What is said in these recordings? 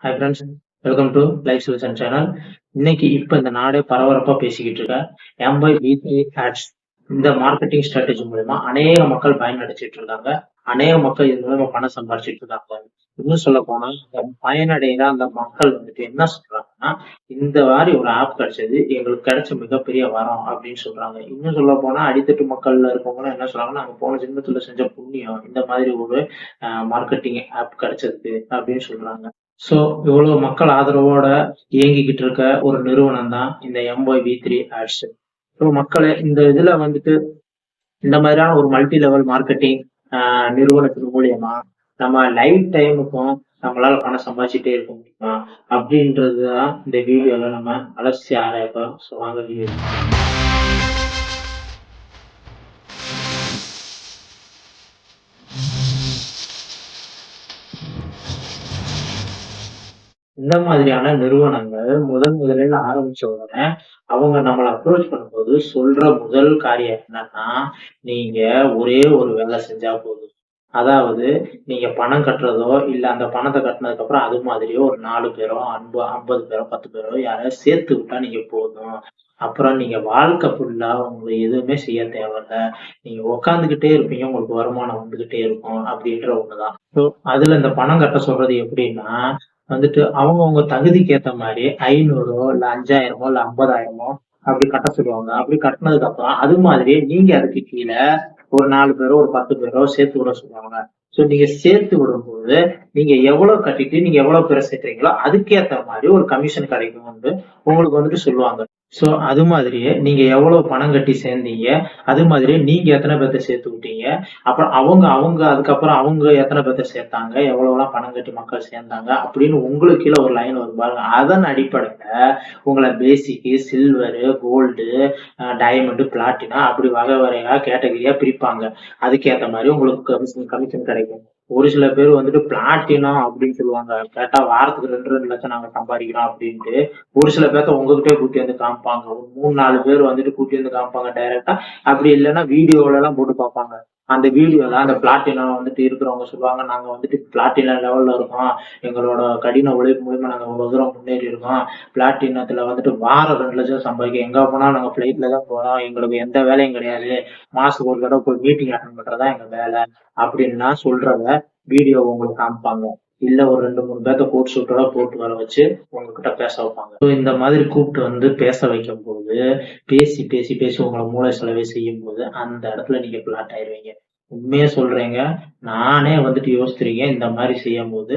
Hi friends, welcome to life solution channel. இன்னைக்கு இப்போ இந்த நாடே பரபரப்பா பேசிக்கிட்டு இருக்க M/B3 ஆட்ஸ் இந்த மார்க்கெட்டிங் ஸ்ட்ராட்டஜி மூலமா அநேக மக்கள் பயனடைச்சிட்டு இருக்காங்க. அநேக மக்கள் இது மூலமா பணம் சம்பாதிச்சிட்டு இருக்காங்க. இன்னும் சொல்ல போனா பயனடைகிற அந்த மக்கள் வந்துட்டு என்ன சொல்றாங்கன்னா, இந்த மாதிரி ஒரு ஆப் கிடைச்சது எங்களுக்கு கிடைச்ச மிகப்பெரிய வரம் அப்படின்னு சொல்றாங்க. இன்னும் சொல்ல போனா அடித்தட்டு மக்கள்ல இருக்கவங்க என்ன சொல்றாங்கன்னா, நாங்க போன ஜென்மத்துல செஞ்ச புண்ணியம் இந்த மாதிரி ஒரு மார்க்கெட்டிங் ஆப் கிடைச்சது அப்படின்னு சொல்றாங்க. ஸோ இவ்வளவு மக்கள் ஆதரவோட இயங்கிக்கிட்டு இருக்க ஒரு நிறுவனம் தான் இந்த M/B3 ஆட்ஸ். ஸோ மக்களே இந்த இதுல வந்துட்டு இந்த மாதிரியான ஒரு மல்டி லெவல் மார்க்கெட்டிங் நிறுவனத்தின் மூலியமா நம்ம லைஃப் டைமுக்கும் நம்மளால பணம் சம்பாதிச்சுட்டே இருக்க முடியுமா அப்படின்றதுதான் இந்த வீடியோல நம்ம அலசி ஆராயப்போம். ஸோ வாங்க வீடியோ. இந்த மாதிரியான நிறுவனங்கள் முதலில் ஆரம்பிச்ச உடனே அவங்க நம்மளை அப்ரோச் பண்ணும்போது சொல்ற முதல் காரியம் என்னன்னா, நீங்க ஒரே ஒரு வேலை செஞ்சா போதும். அதாவது நீங்க பணம் கட்டுறதோ இல்ல அந்த பணத்தை கட்டினதுக்கு அப்புறம் அது மாதிரியோ ஒரு 4 பேரோ 50 பேரோ 10 பேரோ யாரையாவது சேர்த்து விட்டா நீங்க போதும். அப்புறம் நீங்க வாழ்க்கை ஃபுல்லா உங்களுக்கு எதுவுமே செய்ய தேவையில்ல. நீங்க உக்காந்துக்கிட்டே இருப்பீங்க, உங்களுக்கு வருமானம் வந்துகிட்டே இருக்கும் அப்படின்ற ஒண்ணுதான். ஸோ அதுல இந்த பணம் கட்ட சொல்றது எப்படின்னா வந்துட்டு அவங்கவங்க தகுதிக்கு ஏத்த மாதிரி 500 இல்ல 5000 இல்ல 50,000 அப்படி கட்ட சொல்லுவாங்க. அப்படி கட்டினதுக்கு அப்புறம் அது மாதிரி நீங்க அதுக்கு கீழே ஒரு 4 பேரோ ஒரு 10 பேரோ சேர்த்து விட சொல்லுவாங்க. ஸோ நீங்க சேர்த்து விடும்போது நீங்க எவ்வளவு கட்டிட்டு நீங்க எவ்வளவு பேரை சேர்த்துறீங்களோ அதுக்கேத்த மாதிரி ஒரு கமிஷன் கிடைக்கும் வந்து உங்களுக்கு வந்துட்டு சொல்லுவாங்க. ஸோ அது மாதிரியே நீங்க எவ்வளவு பணம் கட்டி சேர்ந்தீங்க, அது மாதிரியே நீங்க எத்தனை பேர்த்த சேர்த்து விட்டீங்க, அப்புறம் அவங்க அவங்க அதுக்கப்புறம் அவங்க எத்தனை பேர்த்த சேர்த்தாங்க, எவ்வளவுலாம் பணம் கட்டி மக்கள் சேர்ந்தாங்க அப்படின்னு உங்களுக்கு கீழே ஒரு லைன் வரும் பாருங்க. அதன் அடிப்படையில உங்களை பேசிக், சில்வரு, கோல்டு, டைமண்ட், பிளாட்டினா அப்படி வகை வகையா கேட்டகரியா பிரிப்பாங்க. அதுக்கேத்த மாதிரி உங்களுக்கு கமிஷன் கமிஷன் கிடைக்கும். ஒரு சில பேர் வந்துட்டு பிளாட்டினம் அப்படின்னு சொல்லுவாங்க. கேட்டா வாரத்துக்கு 2 லட்சம் நாங்க சம்பாதிக்கிறோம் அப்படின்ட்டு. ஒரு சில பேர்த்த உங்ககிட்டயே கூட்டி வந்து காமிப்பாங்க. ஒரு 3-4 பேர் வந்துட்டு கூட்டி வந்து காமிப்பாங்க டைரக்டா. அப்படி இல்லைன்னா வீடியோல எல்லாம் போட்டு பார்ப்பாங்க. அந்த வீடியோல அந்த பிளாட்டினம் வந்துட்டு இருக்கிறவங்க சொல்லுவாங்க, நாங்க வந்துட்டு பிளாட்டினம் லெவல்ல இருக்கோம், எங்களோட கடின உழைப்பு மூலியமா நாங்க இவ்வளவு தூரம் முன்னேறி இருக்கோம், பிளாட்டினத்துல வந்துட்டு வாரம் 2 லட்சம் சம்பாதிக்க எங்க போனாலும் நாங்க பிளைட்ல தான் போறோம், எங்களுக்கு எந்த வேலையும் கிடையாது, மாசத்துக்கு ஒரு தடவை போய் மீட்டிங் அட்டன் பண்றதா எங்க வேலை அப்படின்லாம் சொல்றத வீடியோ உங்களுக்கு காமிப்பாங்க. இல்ல ஒரு 2-3 பேர்த்த கோட் சூட்டோட போட்டு வர வச்சு உங்ககிட்ட பேச வைப்பாங்க. ஸோ இந்த மாதிரி கூப்பிட்டு வந்து பேச வைக்கும் போது பேசி பேசி பேசி உங்களை மூளை செலவை செய்யும் போது அந்த இடத்துல நீங்க பிளாட் ஆயிருவீங்க. உண்மையா சொல்றேங்க. நானே வந்துட்டு யோசிச்சிருக்கேன். இந்த மாதிரி செய்யும் போது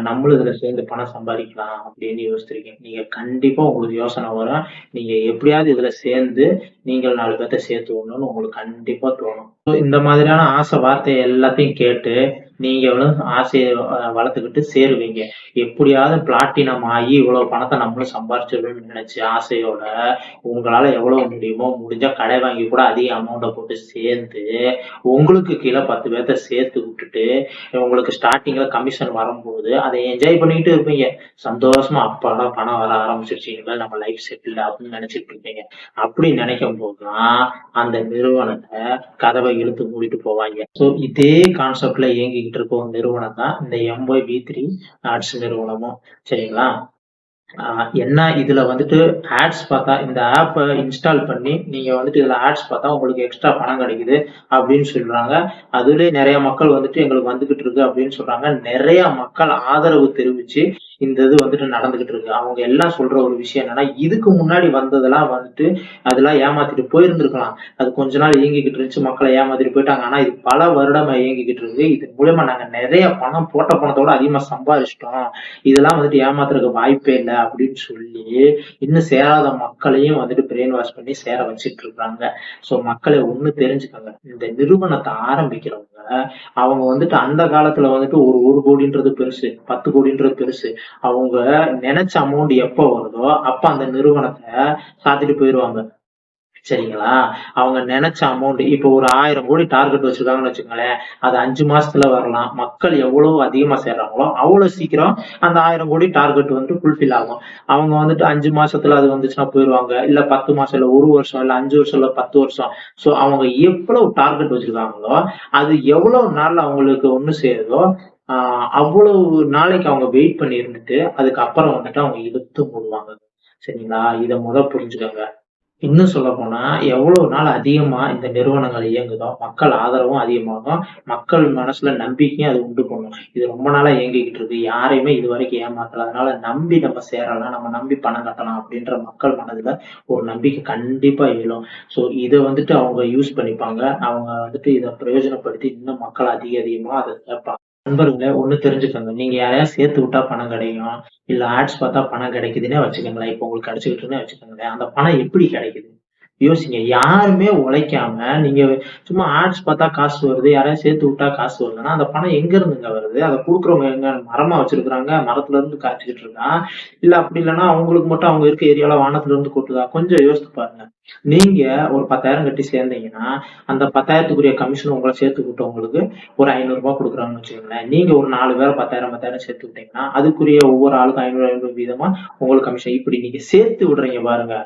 நம்மளும் இதுல சேர்ந்து பணம் சம்பாதிக்கலாம் அப்படின்னு யோசிச்சிருக்கேன். நீங்க கண்டிப்பா உங்களுக்கு யோசனை வரும். நீங்க எப்படியாவது இதுல சேர்ந்து நீங்கள் 4 பேர்த்த சேர்த்து விடணும்னு உங்களுக்கு கண்டிப்பா தோணும். So இந்த மாதிரியான ஆசை வார்த்தை எல்லாத்தையும் கேட்டு நீங்களும் ஆசையை வளர்த்துக்கிட்டு சேருவீங்க. எப்படியாவது பிளாட்டினம் ஆகி இவ்வளவு பணத்தை நம்மளும் சம்பாரிச்சிடணும்னு நினைச்சு ஆசையோட உங்களால எவ்வளவு முடியுமோ முடிஞ்சா கடை வாங்கி கூட அதிக அமௌண்ட்டை போட்டு சேர்ந்து உங்களுக்கு கீழே 10 பேர்த்த சேர்த்து விட்டுட்டு உங்களுக்கு ஸ்டார்டிங்ல கமிஷன் வரும்போது அதை என்ஜாய் பண்ணிக்கிட்டு இருப்பீங்க. சந்தோஷமா அப்பாடா பணம் வர ஆரம்பிச்சிருச்சு, இனிமேல் நம்ம லைஃப் செட்டில் அப்படின்னு நினைச்சிட்டு இருப்பீங்க. அப்படி நினைக்கும் போதுதான் அந்த நிறுவனத்தை கதவை இழுத்து மூடிட்டு போவாங்க. ஸோ இதே கான்செப்ட்ல இயங்கிக்கிட்டு இருக்க ஒரு நிறுவனம் தான் இந்த M/B3 ஆட்ஸ் நிறுவனமும். சரிங்களா? என்ன இதுல வந்துட்டு ஆட்ஸ் பார்த்தா இந்த ஆப்பை இன்ஸ்டால் பண்ணி நீங்க வந்துட்டு இதுல ஆட்ஸ் பார்த்தா உங்களுக்கு எக்ஸ்ட்ரா பணம் கிடைக்குது அப்படின்னு சொல்றாங்க. அதுலயே நிறைய மக்கள் வந்துட்டு எங்களுக்கு வந்துகிட்டு இருக்கு அப்படின்னு சொல்றாங்க. நிறைய மக்கள் ஆதரவு தெரிவிச்சு இந்த இது வந்துட்டு நடந்துகிட்டு இருக்கு. அவங்க எல்லாம் சொல்ற ஒரு விஷயம் என்னன்னா, இதுக்கு முன்னாடி வந்ததெல்லாம் வந்துட்டு அதெல்லாம் ஏமாத்திட்டு போயிருந்திருக்கலாம். அது கொஞ்ச நாள் இயங்கிக்கிட்டு இருந்துச்சு, மக்களை ஏமாத்திட்டு போயிட்டாங்க. ஆனா இது பல வருடமா இயங்கிக்கிட்டு இருக்கு. இது மூலமா நாங்க நிறைய பணம் போட்ட பணத்தோட அதிகமா சம்பாதிச்சிட்டோம். இதெல்லாம் வந்துட்டு ஏமாத்துறதுக்கு வாய்ப்பே இல்லை அப்படின்னு சொல்லி இன்னும் சேராத மக்களையும் வந்துட்டு பிரெயின் வாஷ் பண்ணி சேர வச்சிட்டு இருக்காங்க. சோ மக்களை ஒண்ணு தெரிஞ்சுக்கோங்க. இந்த நிறுவனத்தை ஆரம்பிக்கிறவங்க அவங்க வந்துட்டு அந்த காலத்துல வந்துட்டு ஒரு கோடின்றது பெருசு, 10 கோடின்றது பெருசு. அவங்க நினைச்ச அமௌண்ட் எப்ப வருதோ அப்ப அந்த நிறுவனத்தை சாத்திட்டு போயிருவாங்க. சரிங்களா? அவங்க நினைச்ச அமௌண்ட் இப்ப ஒரு 1000 கோடி டார்கெட் வச்சிருக்காங்கன்னு வச்சுக்கோங்களேன். அது 5 மாசத்துல வரலாம். மக்கள் எவ்வளவு அதிகமா சேர்றாங்களோ அவ்வளவு சீக்கிரம் அந்த 1000 கோடி டார்கெட் வந்து ஃபுல்ஃபில் ஆகும். அவங்க வந்துட்டு 5 மாசத்துல அது வந்துச்சுன்னா போயிருவாங்க. இல்ல 10 மாசம், இல்ல 1 வருஷம், இல்ல 5 வருஷம், இல்ல 10 வருஷம். சோ அவங்க எவ்வளவு டார்கெட் வச்சிருக்காங்களோ அது எவ்வளவு நாள்ல அவங்களுக்கு ஒண்ணு சேருதோ அவ்வளவு நாளைக்கு அவங்க வெயிட் பண்ணி இருந்துட்டு அதுக்கப்புறம் வந்துட்டு அவங்க இழுத்து மூடுவாங்க. சரிங்களா? இத புரிஞ்சுக்கோங்க. இன்னும் சொல்லப்போனா, எவ்வளவு நாள் அதிகமா இந்த நிறுவனங்கள் இயங்குதோ, மக்கள் ஆதரவும் அதிகமாகும். மக்கள் மனசுல நம்பிக்கையும் அது உண்டு பண்ணும். இது ரொம்ப நாளா இயங்கிக்கிட்டு இருக்கு. யாரையுமே இதுவரைக்கும் ஏமாத்தல. அதனால நம்பி நம்ம சேரலாம், நம்ம நம்பி பணம் கட்டலாம் அப்படின்ற மக்கள் மனதுல ஒரு நம்பிக்கை கண்டிப்பா எழும். ஸோ இத வந்துட்டு அவங்க யூஸ் பண்ணிப்பாங்க. அவங்க வந்துட்டு இத பிரயோஜனப்படுத்தி இன்னும் மக்கள் அதிகமா அத சேர்ப்பாங்க. நண்பர்களே ஒண்ணு தெரிஞ்சுக்கோங்க. நீங்க யாரையாவது சேர்த்து விட்டா பணம் கிடைக்கும். இல்ல ஆட்ஸ் பார்த்தா பணம் கிடைக்குதுன்னே வச்சுக்கோங்களேன். இப்ப உங்களுக்கு கிடைச்சுக்கிட்டுன்னே வச்சுக்கோங்களேன். அந்த பணம் எப்படி கிடைக்குது? யோசிங்க. யாருமே உழைக்காம நீங்க சும்மா ஆட்ஸ் பார்த்தா காசு வருது, யாரையாவது சேர்த்து விட்டா காசு வருதுன்னா, அந்த பணம் எங்க இருந்துங்க வருது? அத குடுக்குறவங்க எங்க மரமா வச்சிருக்காங்க? மரத்துல இருந்து காய்ச்சிக்கிட்டு இருக்கான். இல்ல அப்படி இல்லன்னா அவங்களுக்கு மட்டும் அவங்க இருக்க ஏரியால வானத்துல இருந்து கொட்டுதா? கொஞ்சம் யோசித்து பாருங்க. நீங்க ஒரு 10,000 கட்டி சேர்ந்தீங்கன்னா, அந்த 10,000த்துக்குரிய கமிஷன் உங்கள சேர்த்து விட்டவங்களுக்கு ஒரு ரூ. 500 குடுக்குறாங்கன்னு வச்சுக்கோங்களேன். நீங்க ஒரு 4 பேர 10,000, 10,000 சேர்த்து விட்டீங்கன்னா, அதுக்குரிய ஒவ்வொரு ஆளுக்கும் 500, 500 வீதமா உங்களுக்கு கமிஷன். இப்படி நீங்க சேர்த்து விடுறீங்க பாருங்க.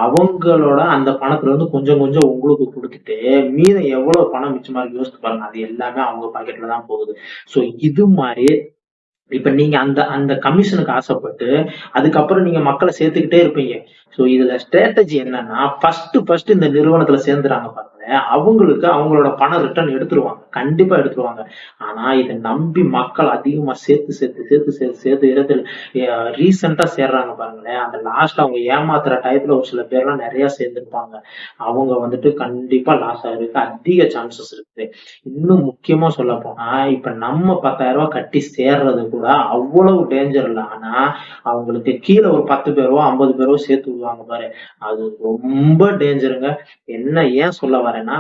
அவங்களோட அந்த பணத்துல இருந்து கொஞ்சம் கொஞ்சம் உங்களுக்கு குடுத்துட்டு, மீதம் எவ்வளவு பணம் மிச்சமா இருக்கு யோசிச்சு பாருங்க. அது எல்லாமே அவங்க பாக்கெட்ல தான் போகுது. சோ இது மாரி இப்ப நீங்க அந்த அந்த கமிஷனுக்கு ஆசைப்பட்டு, அதுக்கப்புறம் நீங்க மக்கள சேர்த்துக்கிட்டே இருப்பீங்க. சோ இதுல ஸ்ட்ராட்டஜி என்னன்னா, ஃபர்ஸ்ட் இந்த நிறுவனத்துல சேர்ந்துறாங்க பாருங்களேன், அவங்களுக்கு அவங்களோட பணம் ரிட்டர்ன் எடுத்துருவாங்க. கண்டிப்பா எடுத்துருவாங்க. ஆனா இத நம்பி மக்கள் அதிகமா சேர்த்து இடத்துல ரீசென்ட்டா சேர்றாங்க பாருங்களேன், அந்த லாஸ்ட் அவங்க ஏமாத்துற டயத்துல ஒரு சில பேர்லாம் நெறைய சேர்ந்திருப்பாங்க. அவங்க வந்துட்டு கண்டிப்பா லாஸ் ஆகுறதுக்கு அதிக சான்சஸ் இருக்கு. இன்னும் முக்கியமா சொல்லப்போனா, இப்ப நம்ம ரூ. 10,000 கட்டி சேர்றது கூட அவ்வளவு டேஞ்சர் இல்ல. ஆனா, அவங்களுக்கு கீழ ஒரு 10 பேரோ, 50 பேரோ சேர்த்து விடுவாங்க பாரு. அது ரொம்ப டேஞ்சருங்க. ஏன் சொல்ல வரேன்னா,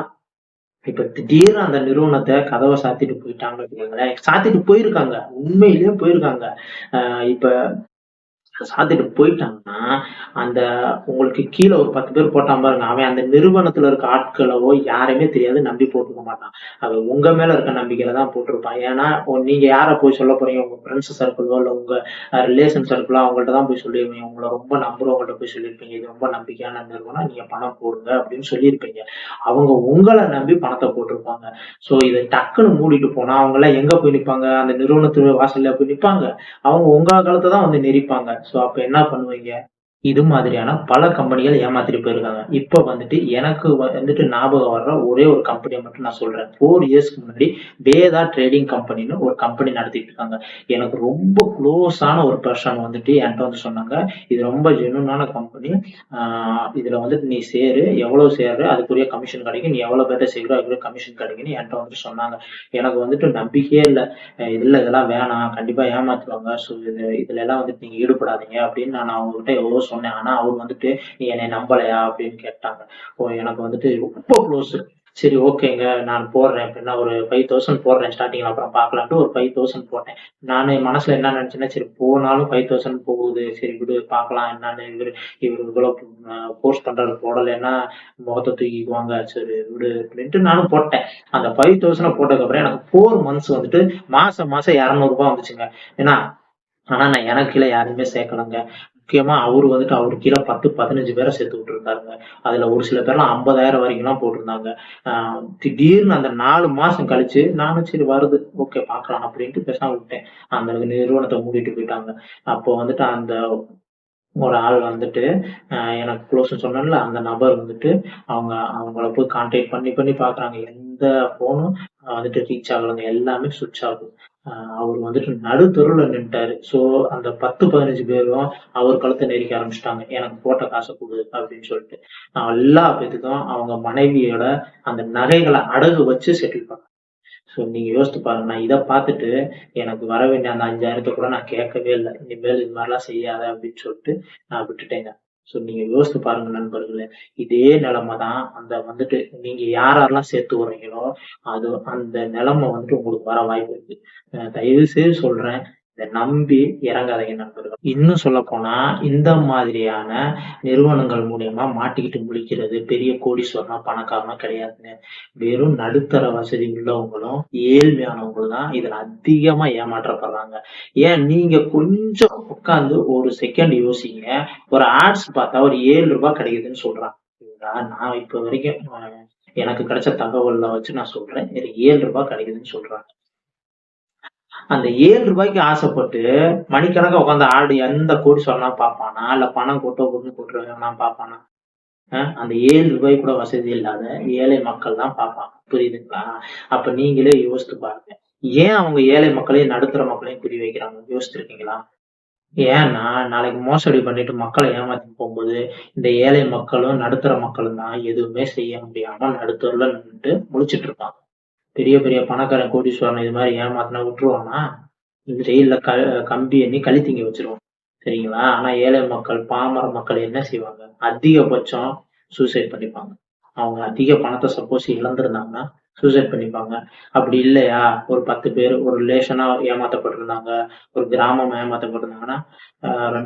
இப்ப திடீர்னு அந்த நிறுவனத்த கதவ சாத்திட்டு போயிட்டாங்கன்னு வச்சுக்கோங்களேன். சாத்திட்டு போயிருக்காங்க. உண்மையிலேயே போயிருக்காங்க. இப்ப சாத்திட்டு போயிட்டாங்கன்னா, அந்த உங்களுக்கு கீழ ஒரு 10 பேர் போட்டான் பாருங்க. அவன் அந்த நிறுவனத்துல இருக்க ஆட்களவோ யாரையுமே தெரியாது. நம்பி போட்டுருக்க மாட்டான். அது உங்க மேல இருக்க நம்பிக்கையில தான் போட்டிருப்பான். ஏன்னா, நீங்க யார போய் சொல்லப் போறீங்க? உங்க ஃப்ரெண்ட்ஸ் சர்க்கிளோ, இல்ல உங்க ரிலேஷன் சர்க்கிளோ அவங்கள்ட்ட தான் போய் சொல்லிருப்பீங்க. உங்கள ரொம்ப நம்புறவங்கள்ட்ட போய் சொல்லியிருப்பீங்க. இது ரொம்ப நம்பிக்கையான நிறுவனம். நீங்க பணம் போடுங்க அப்படின்னு சொல்லியிருப்பீங்க. அவங்க உங்கள நம்பி பணத்த போட்டிருப்பாங்க. சோ இத டக்குன்னு மூடிட்டு போனா, அவங்கலாம் எங்க போய் நிப்பாங்க? அந்த நிறுவனத்து வாசல்ல போய் நிப்பாங்க. அவங்க உங்க கழுத்த தான் வந்து நெரிப்பாங்க. சோ அப்ப என்ன பண்ணுவீங்க? இது மாதிரியான பல கம்பெனிகள் ஏமாத்திட்டு போயிருக்காங்க. இப்ப வந்துட்டு எனக்கு வந்துட்டு ஞாபகம் வர்ற ஒரே ஒரு கம்பெனிய மட்டும் நான் சொல்றேன். 4 இயர்ஸ்க்கு முன்னாடி வேதா ட்ரேடிங் கம்பெனின்னு ஒரு கம்பெனி நடத்திட்டு இருக்காங்க. எனக்கு ரொம்ப குளோஸான ஒரு பெர்சன் வந்துட்டு என்ட்ட வந்து சொன்னாங்க. இது ரொம்ப ஜென்யூனான கம்பெனி. ஆ இதுல வந்துட்டு நீ சேரு. எவ்வளவு சேர்ற அதுக்குரிய கமிஷன் கிடைக்கும். நீ எவ்வளவு பேர்ட்ட சேர்க்கிறோ அதுக்குரிய கமிஷன் கிடைக்கும்னு என்ட்ட வந்துட்டு சொன்னாங்க. எனக்கு வந்துட்டு நம்பிக்கையே இல்ல. இல்ல இதெல்லாம் வேணாம். கண்டிப்பா ஏமாத்துவாங்க. ஸோ இதுல எல்லாம் வந்துட்டு நீங்க ஈடுபடாதீங்க அப்படின்னு நான் அவங்ககிட்ட எவ்வளவோ சொன்னேன். ஆனா அவர் வந்துட்டு நீ என்னைய நம்பலையா அப்படின்னு கேட்டாங்க. எனக்கு வந்துட்டு ரொம்ப க்ளோஸ். சரி ஓகேங்க நான் போடுறேன் அப்படின்னா ஒரு 5,000 போடுறேன் ஸ்டார்டிங்ல அப்புறம் பார்க்கலான்ட்டு ஒரு 5,000 போட்டேன். நானு என் மனசுல என்ன நினைச்சேன்னா சரி போனாலும் 5,000 போகுது. சரி விடு பார்க்கலாம் என்னன்னு இவரு இவ்வளவு ஃபோர்ஸ் பண்றாரு போடலைன்னா முகத்த தூக்கிக்குவாங்க. சரி விடு அப்படின்ட்டு நானும் போட்டேன். அந்த 5,000 போட்டதுக்கு அப்புறம் எனக்கு 4 மந்த்ஸ் வந்துட்டு மாசம் மாசம் ₹200 வந்துச்சுங்க. ஏன்னா ஆனா நான் எனக்கு கீழ யாரையுமே சேர்க்கலங்க. முக்கியமா அவரு வந்துட்டு அவருக்கு கீழ 10, 15 பேர சேர்த்து விட்டுருந்தாருங்க. அதுல ஒரு சில பேர்லாம் 50,000 வரைக்கும்லாம் போட்டிருந்தாங்க. ஆ திடீர்னு அந்த 4 மாசம் கழிச்சு நானும் சரி வருது. ஓகே பார்க்கலாம் அப்படின்ட்டு பேசாம விட்டேன். அந்த நிறுவனத்த மூடிட்டு போயிட்டாங்க. அப்போ வந்துட்டு அந்த ஒரு ஆள் வந்துட்டு எனக்கு க்ளோஸ்ன்னு சொன்னேன்ல, அந்த நபர் வந்துட்டு அவங்கள போய் கான்டாக்ட் பண்ணி பண்ணி பார்க்குறாங்க. எந்த ஃபோனும் வந்துட்டு ரீச் ஆகலங்க. எல்லாமே ஸ்விட்ச் ஆஃப். அ அவரு வந்துட்டு நடுத்தெருவுல நின்னுட்டாரு. ஸோ அந்த 10, 15 பேரும் அவர் கழுத்த நெரிக்க ஆரம்பிச்சுட்டாங்க. எனக்கு போட்ட காச குடு அப்படின்னு சொல்லிட்டு. எல்லா பேத்துக்கும் அவங்க மனைவியோட அந்த நகைகள அடகு வச்சு செட்டில் பண்ணாங்க. ஸோ நீங்க யோசித்து பாருங்க. நான் இத பார்த்துட்டு எனக்கு வர வேண்டிய அந்த 5,000 கூட நான் கேட்கவே இல்ல. இனிமேல் இது மாரிலாம் செய்யாத அப்படின்னு சொல்லிட்டு நான் விட்டுட்டேங்க. ஸோ நீங்க யோசித்து பாருங்க நண்பர்களே. இதே நிலைமை தான் அந்த வந்துட்டு நீங்க யாரெல்லாம் சேர்த்து விடுறீங்களோ, அது அந்த நிலைமை வந்துட்டு உங்களுக்கு வர வாய்ப்பு இருக்கு. தயவு செய்து சொல்றேன். இத நம்பி இறங்காதீங்க நண்பர்களே. இன்னும் சொல்லப்போனா, இந்த மாதிரியான நிறுவனங்கள் மூலியமா மாட்டிக்கிட்டு முழிக்கிறது பெரிய கோடீஸ்வரனோ, பணக்காரனோ கிடையாதுங்க. வெறும் நடுத்தர வசதி உள்ளவங்களும், ஏழ்மையானவங்களும் தான் இதுல அதிகமா ஏமாற்றப்படுறாங்க. ஏன் நீங்க கொஞ்சம் உட்கார்ந்து ஒரு செகண்ட் யோசிங்க. ஒரு ஆட்ஸ் பார்த்தா ஒரு ₹7 கிடைக்குதுன்னு சொல்றான். சரிங்களா? நான் இப்ப வரைக்கும் எனக்கு கிடைச்ச தகவல்ல வச்சு நான் சொல்றேன். ஒரு ₹7 கிடைக்குதுன்னு சொல்றாங்க. அந்த 7 ரூபாய்க்கு ஆசைப்பட்டு மணிக்கணக்கா உட்காந்து ஆடு எந்த கோடீஸ்வரனா பார்ப்பானா? இல்ல பணம் கொட்டோ கொட்டுன்னு கொட்டுறவனா பார்ப்பானா? அந்த 7 ரூபாய் கூட வசதி இல்லாத ஏழை மக்கள் தான் பார்ப்பாங்க. புரியுதுங்களா? அப்ப நீங்களே யோசித்து பாருங்க. ஏன் அவங்க ஏழை மக்களையும், நடுத்தர மக்களையும் குறி வைக்கிறாங்க? யோசிச்சிருக்கீங்களா? ஏன்னா, நாளைக்கு மோசடி பண்ணிட்டு மக்கள ஏமாத்திட்டு போம்போது, இந்த ஏழை மக்களும், நடுத்தர மக்களும் தான் எதுவுமே செய்ய முடியாம நடுத்தெருவுல நின்னுட்டு முழிச்சுட்டு இருப்பாங்க. பெரிய பெரிய பணக்காரன், கோடீஸ்வரன் இது மாரி ஏமாத்துனா விட்டுருவானா? ஜெயில்ல கம்பி எண்ணி கழி திங்க வச்சுருவான். சரிங்களா? ஆனா ஏழை மக்கள், பாமர மக்கள் என்ன செய்வாங்க? அதிகபட்சம் சூசைட் பண்ணிப்பாங்க. அவங்க அதிக பணத்த சப்போஸ் இழந்திருந்தாங்கன்னா, சூசைட் பண்ணிப்பாங்க. அப்படி இல்லையா, ஒரு 10 பேரு ஒரு ரிலேஷனா ஏமாத்தப்பட்டிருந்தாங்க, ஒரு கிராமம் ஏமாத்தப்பட்டிருந்தாங்கன்னா,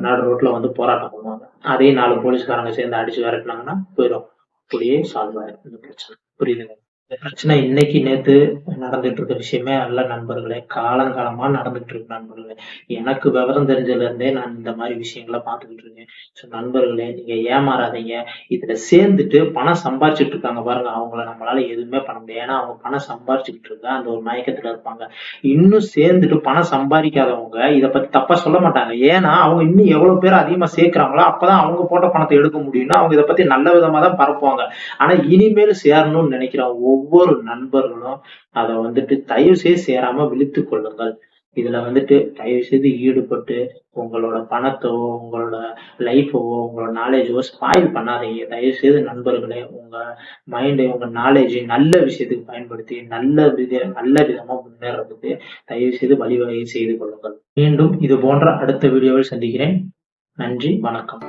நடு ரோட்ல வந்து போராட்டம் பண்ணுவாங்க. அதே 4 போலீஸ்காரங்க சேர்ந்து அடிச்சு விரட்டுனாங்கன்னா போயிரும். அப்படியே சால்வ் ஆயிரும் இந்த பிரச்சனை. புரியுதுங்களா? இந்த பிரச்சனை இன்னைக்கு நேத்து நடந்துட்டு இருக்க விஷயமே அல்ல நண்பர்களே. காலங்காலமா நடந்துட்டு இருக்கு நண்பர்களே. எனக்கு விவரம் தெரிஞ்சதுல இருந்தே நான் இந்த மாதிரி விஷயங்கள பார்த்துக்கிட்டு இருக்கேன். ஸோ நண்பர்களே, நீங்க ஏமாறாதீங்க. இதுல சேர்ந்துட்டு பணம் சம்பாரிச்சுட்டு இருக்காங்க பாருங்க, அவங்கள நம்மளால எதுவுமே பண்ண முடியாது. ஏன்னா அவங்க பணம் சம்பாரிச்சுக்கிட்டு இருக்க அந்த ஒரு மயக்கத்துல இருப்பாங்க. இன்னும் சேர்ந்துட்டு பணம் சம்பாதிக்காதவங்க இத பத்தி தப்பா சொல்ல மாட்டாங்க. ஏன்னா அவங்க இன்னும் எவ்வளவு பேர் அதிகமா சேர்க்கிறாங்களோ அப்பதான் அவங்க போட்ட பணத்தை எடுக்க முடியும்னு அவங்க இத பத்தி நல்ல விதமா தான் பரப்புவாங்க. ஆனா இனிமேல் சேரணும்னு நினைக்கிற ஒவ்வொரு நண்பர்களும் அத வந்துட்டு தயவு செய்து சேராம விழித்துக் கொள்ளுங்கள். இதுல வந்துட்டு தயவு செய்து ஈடுபட்டு உங்களோட பணத்தோ, உங்களோட லைஃபவோ, உங்களோட நாலேஜோ ஸ்பாயில் பண்ணாதீங்க. தயவு செய்து நண்பர்களே, உங்க மைண்ட், உங்க நாலேஜ் நல்ல விஷயத்துக்கு பயன்படுத்தி நல்ல விதமா முன்னேறதுக்கு தயவு செய்து வழிவகை செய்து கொள்ளுங்கள். மீண்டும் இது போன்ற அடுத்த வீடியோவில் சந்திக்கிறேன். நன்றி, வணக்கம்.